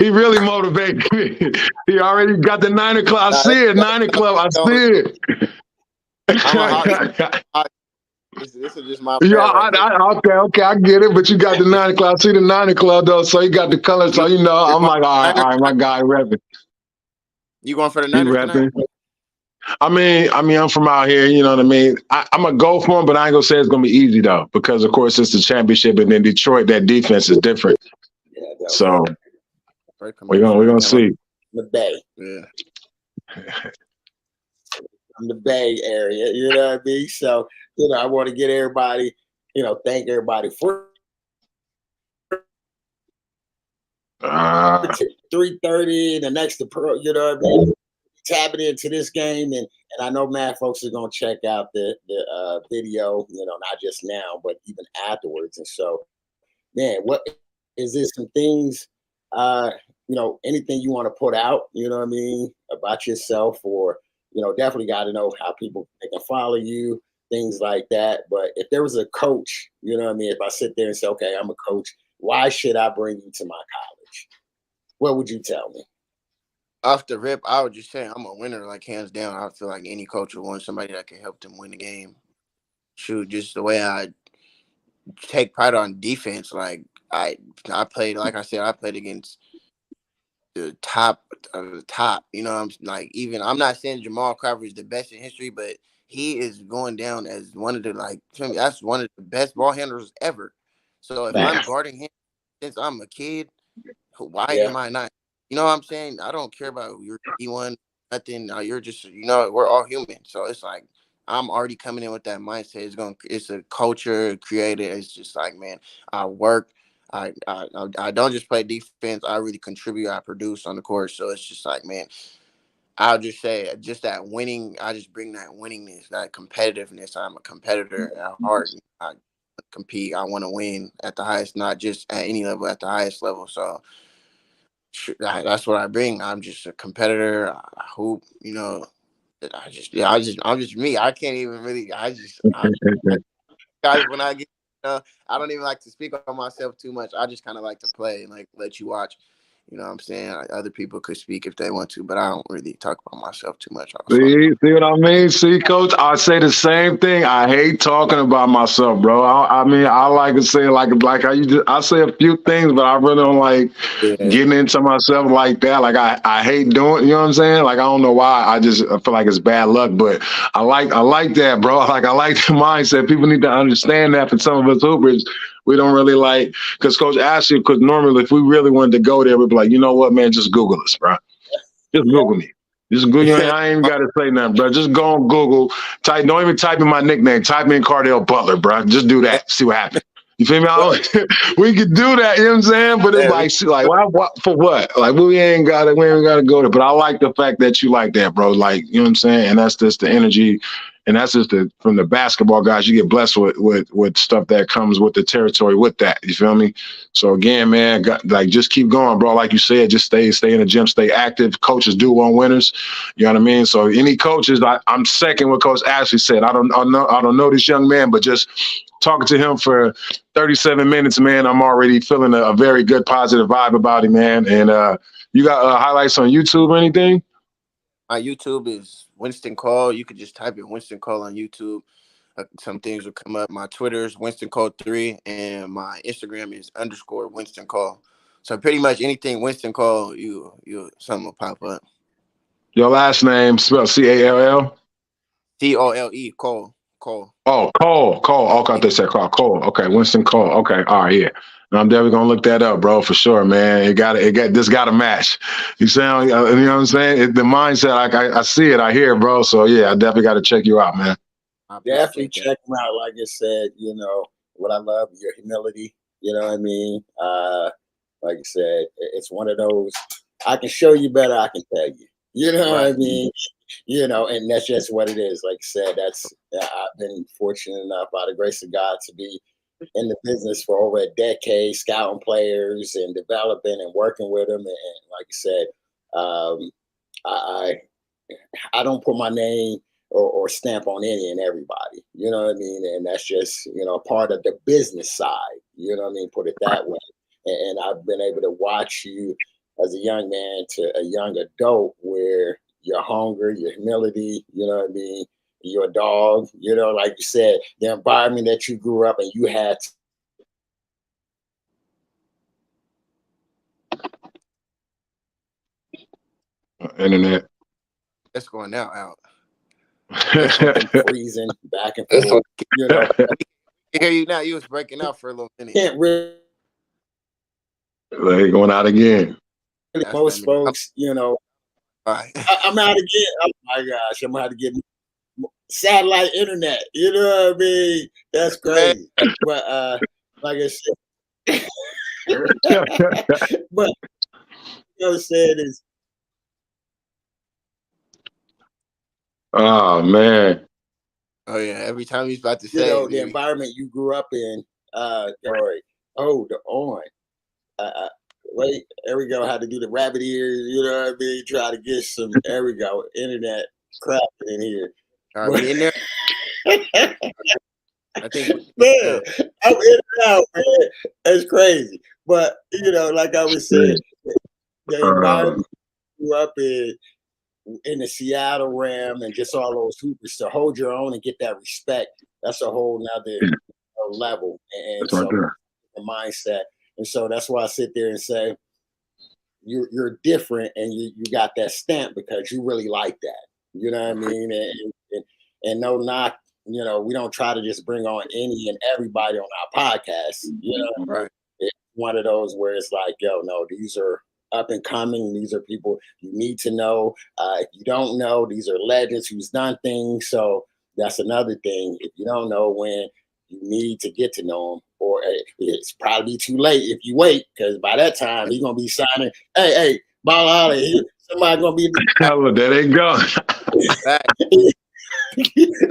really motivated me. He already got the Niner Club. I see it, Niner Club. I see it. This is just my okay, I get it. But you got the 9 Club. I see the 9 Club though, so you got the color. So I'm like, all right, my guy repping. You going for the Niners tonight? I mean, I'm from out here. You know what I mean. I'm gonna go for him, but I ain't gonna say it's gonna be easy though, because of course it's the championship, and then Detroit, that defense is different. Yeah, so we're gonna see. The Bay. Yeah. From the Bay Area, you know what I mean? So, I want to get everybody, thank everybody for 3:30, the next to pro, you know what I mean? Tapping into this game, and I know mad folks are gonna check out the video, you know, not just now, but even afterwards. And so, man, what is this? Some things, you know, anything you want to put out, you know what I mean, about yourself, or you know, definitely got to know how people they can follow you, things like that. But if there was a coach, you know what I mean, if I sit there and say, okay, I'm a coach, why should I bring you to my college? What would you tell me? Off the rip, I would just say I'm a winner, like hands down. I feel like any coach would want somebody that can help them win the game. Shoot, just the way I take pride on defense. Like I played, like I said, I played against the top of the top. You know, I'm like, even I'm not saying Jamal Crawford is the best in history, but he is going down as one of the that's one of the best ball handlers ever. So if I'm guarding him since I'm a kid, why am I not? You know what I'm saying? I don't care about your D1, nothing. You're just, you know, we're all human. So it's like I'm already coming in with that mindset. It's a culture created. It's just like, man, I work. I don't just play defense. I really contribute. I produce on the court. So it's just like, man, I'll just say just that winning. I just bring that winningness, that competitiveness. I'm a competitor at heart. I compete. I want to win at the highest, not just at any level, at the highest level. So that's what I bring. I'm just a competitor. I hoop, you know. I'm just me. I can't even really. Guys, when I get, I don't even like to speak on myself too much. I just kind of like to play and like let you watch. You know what I'm saying? Like, other people could speak if they want to, but I don't really talk about myself too much. Also. See what I mean? See, Coach, I say the same thing. I hate talking about myself, bro. I mean, I like to say like how you just. I say a few things, but I really don't like getting into myself like that. Like I hate doing. You know what I'm saying? Like I don't know why. I feel like it's bad luck, but I like that, bro. Like I like the mindset. People need to understand that. For some of us hoopers, we don't really like, because Coach asked you, because normally if we really wanted to go there, we'd be like, you know what, man, just Google us, bro. Just Google me. Just Google. I ain't even got to say nothing, bro. Just go on Google. Don't even type in my nickname. Type in Cardell Butler, bro. Just do that. See what happens. You feel me? We could do that. You know what I'm saying? But it's like what for what? Like we ain't got to go there. But I like the fact that you like that, bro. Like, you know what I'm saying? And that's just the energy. And that's just from the basketball guys, you get blessed with stuff that comes with the territory with that. You feel me? So again, man, just keep going, bro. Like you said, just stay in the gym, stay active. Coaches do want winners. You know what I mean? So any coaches, I'm second what Coach Ashley said. I don't know this young man, but just talking to him for 37 minutes, man, I'm already feeling a very good, positive vibe about him, man. And you got highlights on YouTube or anything? My YouTube is Winston Call. You could just type in Winston Call on YouTube. Some things will come up. My Twitter is Winston Call 3, and my Instagram is _ Winston Call. So pretty much anything Winston Call, you something will pop up. Your last name spelled CALL? COLE, Cole. Oh, Cole. Okay, they said Cole. Okay, Winston Cole. Okay, all right, yeah. I'm definitely gonna look that up, bro, for sure, man. This got to match. You sound, you know what I'm saying? The mindset, like I see it, I hear it, bro. So yeah, I definitely got to check you out, man. Definitely check him out. Like I said, you know what I love, your humility. You know what I mean? Like I said, it's one of those. I can show you better. I can tell you. You know what I mean? You know, and that's just what it is. Like I said, I've been fortunate enough, by the grace of God, to be in the business for over a decade, scouting players and developing and working with them. And like I said, I don't put my name or stamp on any and everybody. You know what I mean? And that's just, you know, part of the business side. You know what I mean? Put it that way. And I've been able to watch you as a young man to a young adult, where your hunger, your humility, you know what I mean? Your dog, you know, like you said, the environment that you grew up and you had. Internet. It's going out. Freezing back and forth. You know, I hear you now. You was breaking out for a little minute. Can't really. Like going out again. Most folks, you know, I'm out again. Oh my gosh, I'm out to get satellite internet. You know what I mean? That's crazy. But like I said, but I was saying is, Oh man. Oh yeah, every time he's about to say the environment you grew up in, or the on. Wait, there we go. How to do the rabbit ears, you know what I mean? Try to get some, there we go, internet crap in here. All right, we in there. I think, man, I'm in and out, man. That's crazy. But, like I was saying, the environment you grew up in the Seattle Ram and just all those hoopers to hold your own and get that respect, that's a whole nother level. And so the mindset. And so that's why I sit there and say, you're different and you got that stamp because you really like that. You know what I mean? And no knock, we don't try to just bring on any and everybody on our podcast. Right. It's one of those where it's like, no, these are up and coming. These are people you need to know. If you don't know, these are legends who's done things. So that's another thing. If you don't know when, you need to get to know him, or it's probably too late if you wait, because by that time he's gonna be signing. Hey, ball out of here. Somebody gonna be. Oh, there they go.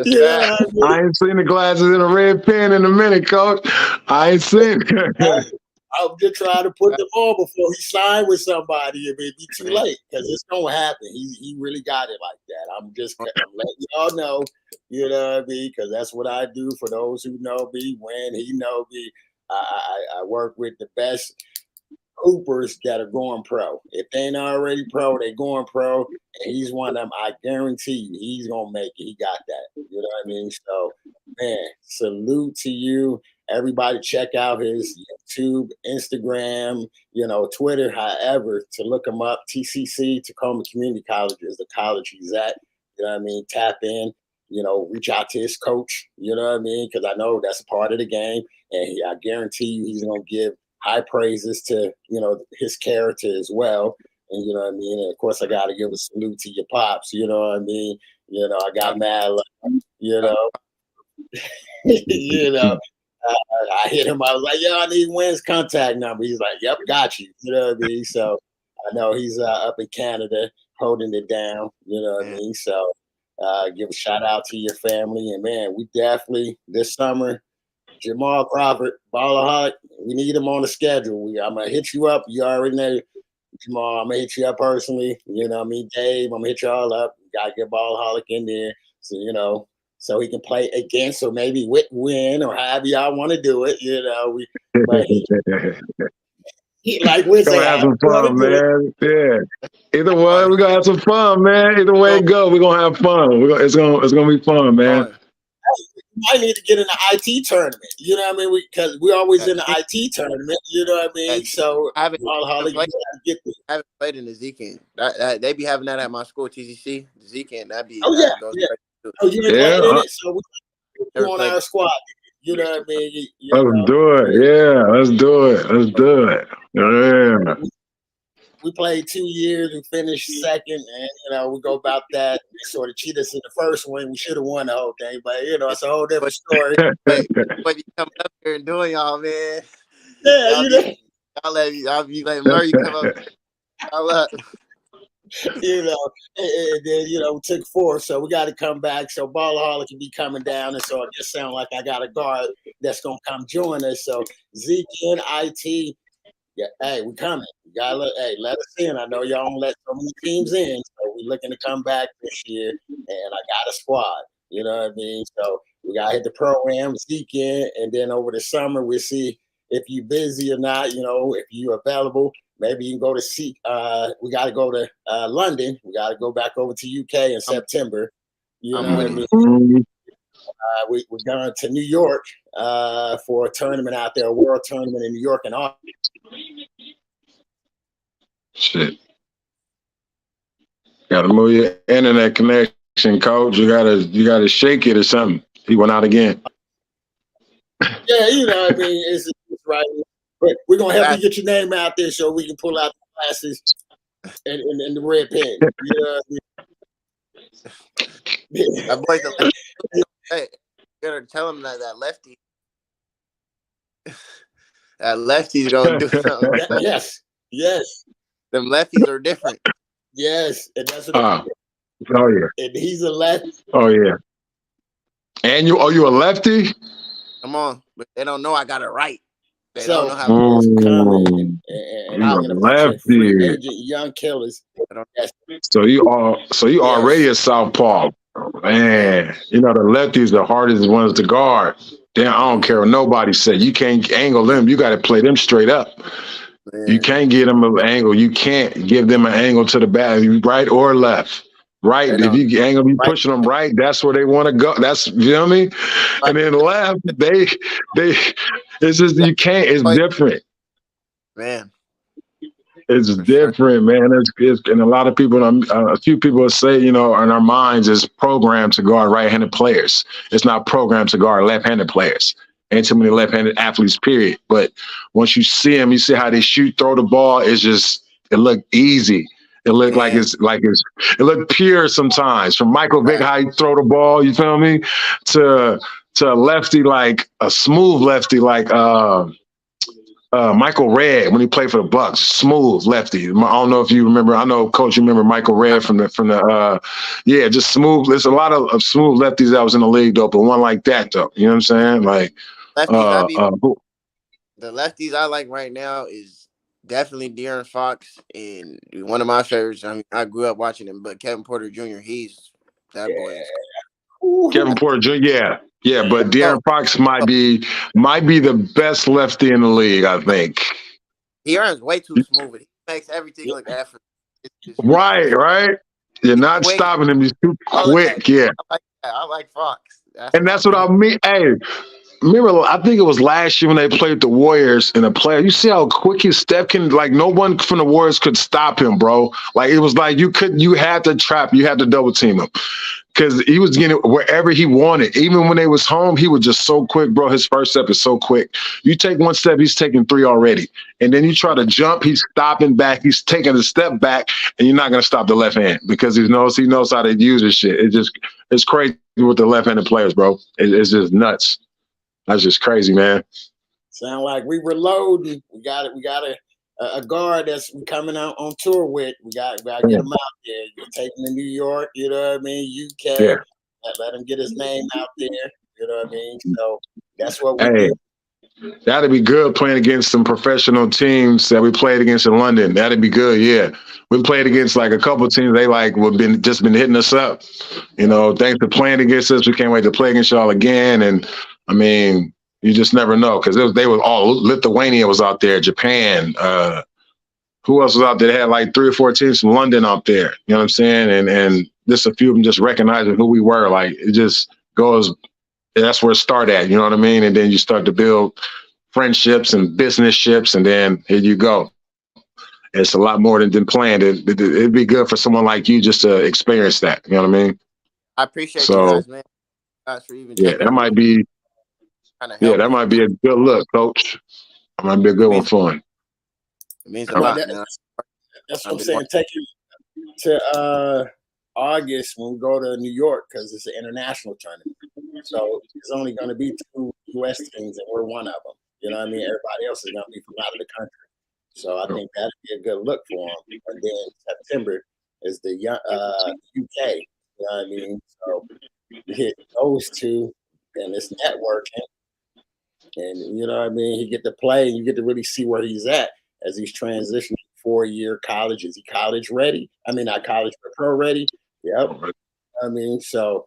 Yeah, I ain't seen the glasses in a red pen in a minute, Coach. I ain't seen it. I'm just trying to put them on before he signed with somebody. It may be too late because it's gonna happen. He really got it like that. I'm letting y'all know, you know what I mean? Because that's what I do for those who know me. When he know me, I work with the best hoopers that are going pro. If they ain't already pro, they going pro. And he's one of them. I guarantee you, he's gonna make it. He got that. You know what I mean? So, man, salute to you. Everybody check out his YouTube, Instagram, Twitter, however, to look him up. TCC, Tacoma Community College, is the college he's at. You know what I mean? Tap in, reach out to his coach, you know what I mean? Because I know that's a part of the game. And I guarantee you he's going to give high praises to, his character as well. And you know what I mean? And of course, I got to give a salute to your pops, you know what I mean? I got mad, I hit him. I was like, I need Wynn's contact number. He's like, yep, got you. You know what I mean? So I know he's up in Canada holding it down. You know what I mean? So give a shout out to your family. And, man, we definitely, this summer, Jamal Crawford, Ballaholic, we need him on the schedule. I'm going to hit you up. You already know, Jamal. I'm going to hit you up personally. You know what I mean? Dave, I'm going to hit y'all up. Got to get Ballaholic in there. So, so he can play against or maybe win or however y'all want to do it. But he like Winston. Gonna have some fun, man. Yeah. Either way, we're gonna have some fun, man. Either way it go, we're gonna have fun. It's gonna be fun, man. I need to get in the IT tournament. You know what I mean? Because we're always in the IT tournament. You know what I mean? So I haven't played in the Z-King. They be having that at my school, TCC. The Z-King, that'd be. Oh, yeah. Oh, you ain't playing in it? So we're on our squad. You know what I mean? Let's do it. Yeah, let's do it. Yeah. We played 2 years and finished second, and we go about that. They sort of cheat us in the first one. We should have won the whole thing, but it's a whole different story. But you coming up here and doing y'all, man. Yeah, y'all be like Murray come up. Y'all up. And then we took 4, so we got to come back. So Ballaholic can be coming down, and so it just sounds like I got a guard that's gonna come join us. So Zeke and IT, yeah, hey, we coming. You gotta let us in. I know y'all don't let so many teams in, so we looking to come back this year, and I got a squad. You know what I mean? So we gotta hit the program, Zeke in, and then over the summer we'll see if you busy or not. If you available. Maybe you can go to we got to go to London. We got to go back over to UK in September. You know what I mean? We're going to New York for a tournament out there, a world tournament in New York in August. Shit. Got to move your internet connection, Coach. You gotta shake it or something. He went out again. Yeah, you know what I mean? It's right. But we're going to help you get your name out there so we can pull out the glasses and the red pen. You know what I mean? My boy's a lefty. Hey, you gotta tell him that lefty. That lefty's going to do something. Yes. Them lefties are different. Yes, and that's what. Oh yeah. And he's a lefty. Oh yeah. And you a lefty? Come on, but they don't know I got it right. They don't know how. Coming and you I a got a bunch of free lefty. agent young killers. So you already a southpaw. Man, you know the lefties the hardest ones to guard. Damn, I don't care what nobody said. You can't angle them. You got to play them straight up. Man. You can't get them an angle. You can't give them an angle to the back, right or left. Right. If you angle, you pushing them right, that's where they want to go. That's, you know what I mean? And then left, they it's just you can't. It's different. Man. It's different, man. It's and a lot of people, a few people say, you know, in our minds, is programmed to guard right-handed players. It's not programmed to guard left-handed players. Ain't too many left-handed athletes, period. But once you see them, you see how they shoot, throw the ball. It's just, it look easy. It look like it look pure sometimes. From Michael Vick, how he throw the ball, you feel me, to a lefty, like a smooth lefty, like Michael Redd when he played for the Bucks, smooth lefty. I don't know if you remember. I know, Coach, you remember Michael Redd from the just smooth. There's a lot of smooth lefties that was in the league though, but one like that though. You know what I'm saying? Like lefties, the lefties I like right now is definitely De'Aaron Fox, and one of my favorites. I mean, I grew up watching him, but Kevin Porter Jr. He's that boy. Kevin Porter Jr. Yeah, but De'Aaron Fox might be the best lefty in the league, I think. De'Aaron's way too smooth. He makes everything look effortless. Right. You're not stopping him. He's too quick. Yeah. I like Fox. That's what I mean. Hey, remember, I think it was last year when they played the Warriors in a play. You see how quick his step can, like, no one from the Warriors could stop him, bro. Like, it was like you had to trap, you had to double team him. Because he was getting it wherever he wanted. Even when they was home, he was just so quick, bro. His first step is so quick. You take one step, he's taking three already. And then you try to jump, he's stopping back. He's taking a step back, and you're not going to stop the left hand because he knows how to use his shit. It's crazy with the left-handed players, bro. It's just nuts. That's just crazy, man. Sound like we were loading. We got a guard that's coming out on tour with. We got to get him out there. You're taking to New York, you know what I mean? UK. Yeah. Let him get his name out there. You know what I mean? So that's what we do. That'd be good playing against some professional teams that we played against in London. That'd be good, yeah. We played against like a couple of teams. They been hitting us up. You know, thanks for playing against us. We can't wait to play against y'all again. And I mean, you just never know because they were all Lithuania was out there, Japan. Who else was out there? They had like 3 or 4 teams from London out there. You know what I'm saying? And just a few of them just recognizing who we were. Like it just goes. That's where it started at. You know what I mean? And then you start to build friendships and business ships, and then here you go. It's a lot more than planned. It'd be good for someone like you just to experience that. You know what I mean? I appreciate you guys, man. Guys for even that might be. That might be a good look, Coach. That might be a good one for him. It means a lot, man. That's what I'm saying. Take you to August when we go to New York because it's an international tournament. So there's only going to be 2 U.S. teams, and we're one of them. You know what I mean? Everybody else is going to be from out of the country. So I think that'd be a good look for them. And then September is the UK. You know what I mean? So you hit those 2, and it's networking. And you know what I mean? He get to play, and you get to really see where he's at as he's transitioning 4-year college. Is he college ready? I mean, not college, but pro ready. Yep. I mean, so,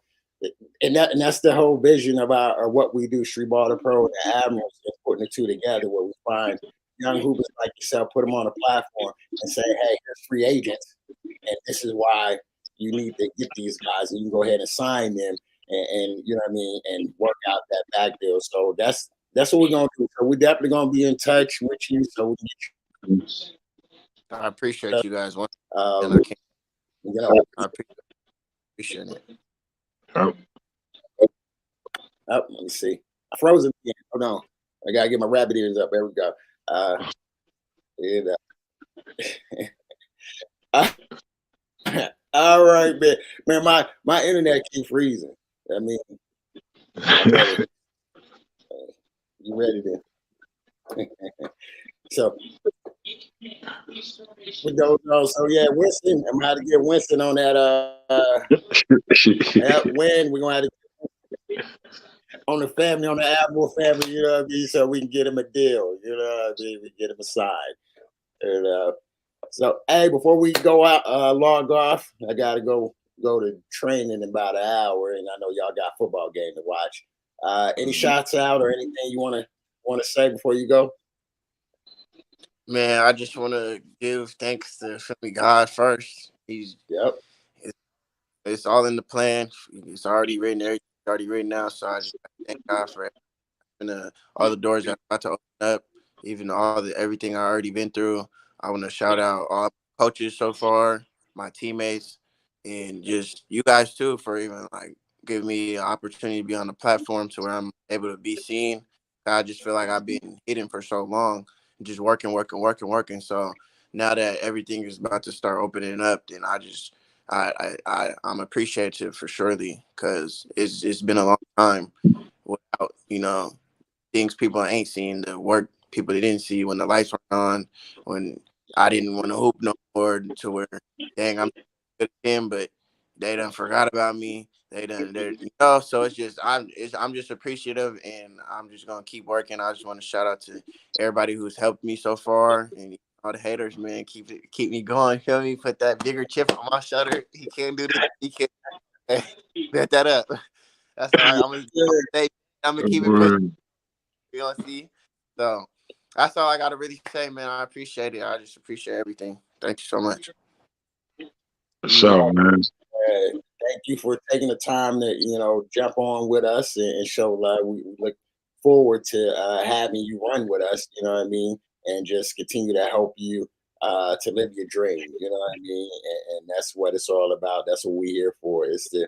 and that's the whole vision of what we do, Streetball to Pro and the Admirals, just putting the 2 together where we find young hoopers like yourself, put them on a platform and say, hey, here's free agents, and this is why you need to get these guys, and you can go ahead and sign them, and you know what I mean, and work out that back deal. So that's what we're gonna do. So we're definitely gonna be in touch with you. So we can get you. I appreciate you guys. I appreciate it. Oh, let me see. I froze it again. Hold on. I gotta get my rabbit ears up. There we go. All right, man. My internet keeps freezing. I mean, you ready then? So We don't know. So yeah, Winston, I'm gonna have to get Winston on that win. We're gonna have to on the family, on the Apple family, you know what I mean? So we can get him a deal, you know what I mean? We get him a sign. And so hey, before we go out, log off, I gotta go to training in about an hour, and I know y'all got football game to watch. Any shots out or anything you wanna say before you go? Man, I just want to give thanks to God first. Yep. It's all in the plan. It's already written there. It's already written out. So I just thank God for all the doors that I'm about to open up, even everything I already been through. I want to shout out all coaches so far, my teammates, and just you guys too for even like giving me an opportunity to be on the platform to where I'm able to be seen. I just feel like I've been hidden for so long, just working. So now that everything is about to start opening up, then I'm appreciative for surely because it's been a long time without things people ain't seen, the work people didn't see when the lights were on, when I didn't want to hoop no more, to where dang I'm good at him, but they done forgot about me. So I'm just appreciative, and I'm just gonna keep working. I just want to shout out to everybody who's helped me so far, and all the haters, man, keep me going. Feel me? Put that bigger chip on my shoulder. He can't do this. He can't bet that up. That's all right. I'm gonna keep it pushing. You know, see? So that's all I gotta really say, man. I appreciate it. I just appreciate everything. Thank you so much. So, man. Thank you for taking the time to jump on with us and show love. We look forward to having you run with us. You know what I mean, and just continue to help you to live your dream. You know what I mean, and that's what it's all about. That's what we're here for. Is to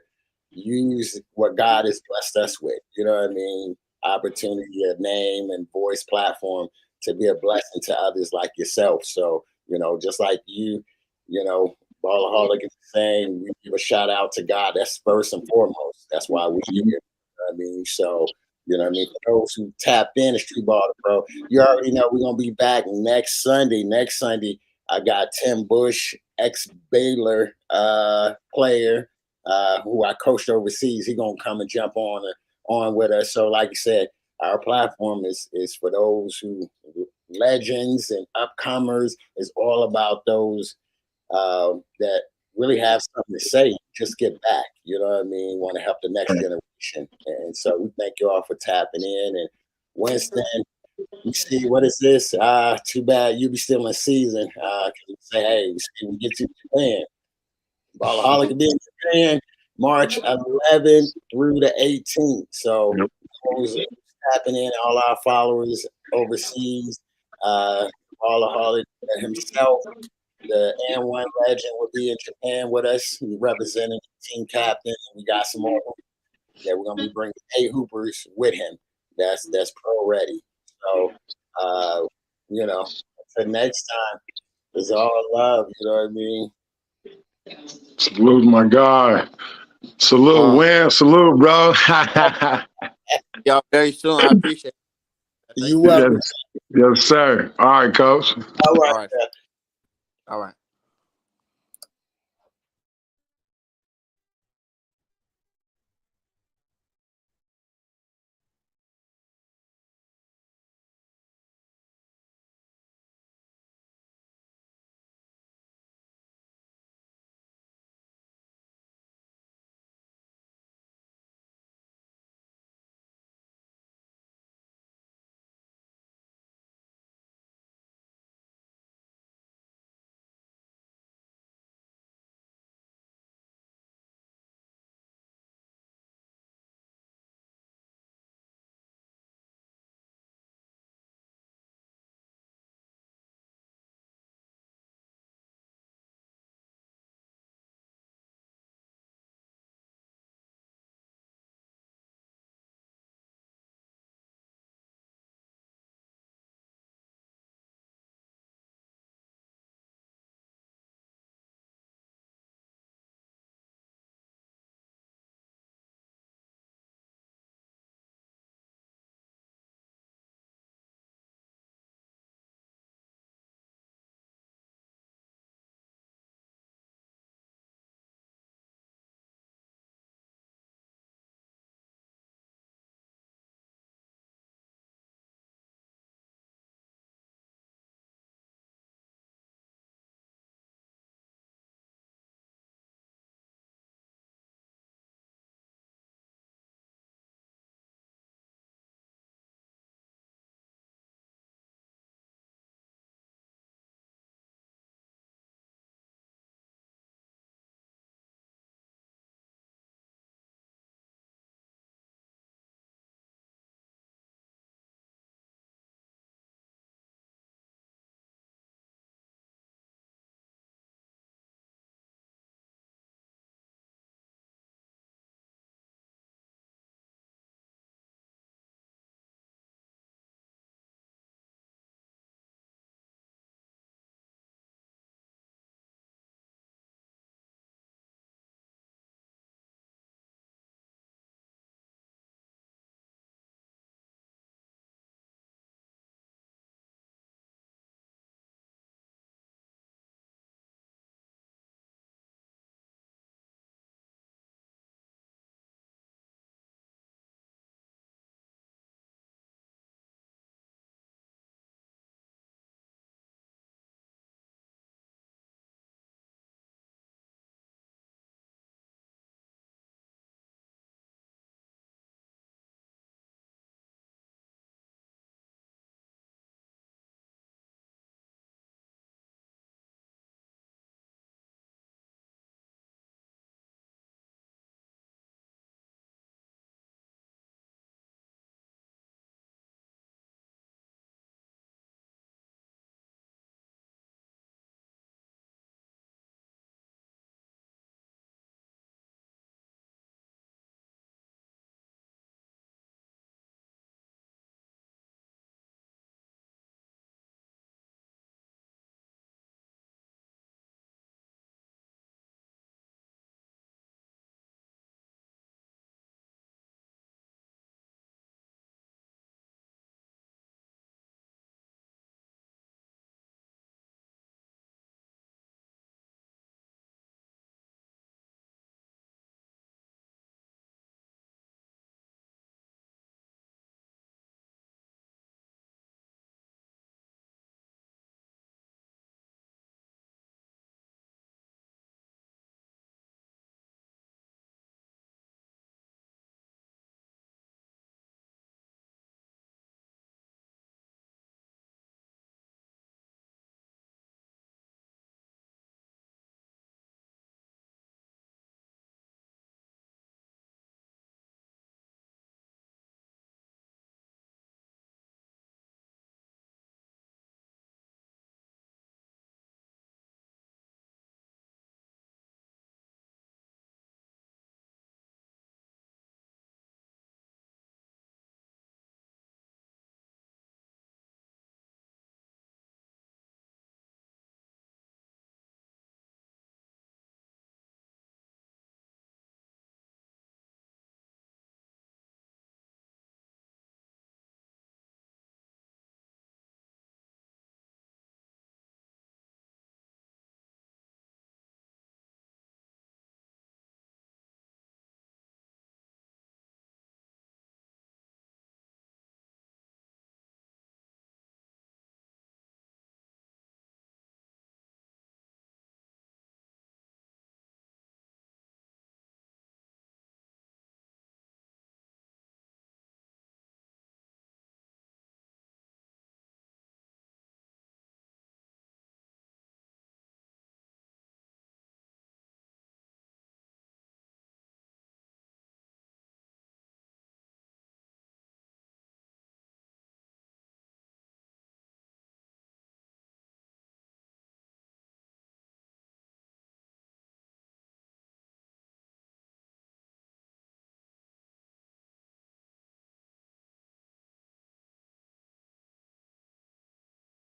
use what God has blessed us with. You know what I mean, opportunity, a name and voice platform to be a blessing to others like yourself. So just like Ballaholic is saying, we give a shout out to God. That's first and foremost. That's why we're here. You know what I mean? So, for those who tapped in to Streetball Pro, you already know we're going to be back next Sunday. Next Sunday, I got Tim Bush, ex-Baylor player who I coached overseas. He's going to come and jump on with us. So, like you said, our platform is for those who legends and upcomers. Is all about those that really have something to say. Just get back. You know what I mean? Want to help the next generation. And so we thank you all for tapping in. And Winston, you see, what is this? Too bad you be still in season. We say, hey, we get to Japan. Ballaholic will be in Japan March 11th through the 18th. So those tapping in, all our followers overseas, Ballaholic himself, the N1 legend, will be in Japan with us. We representing the team captain, and we got some more that we're gonna be bringing 8 hoopers with him. That's pro ready. So until next time, it's all love. You know what I mean? Salute, my guy. Salute, Win. Salute, bro. Y'all very soon. I appreciate it. You welcome. Yes, sir. All right, coach. All right. All right.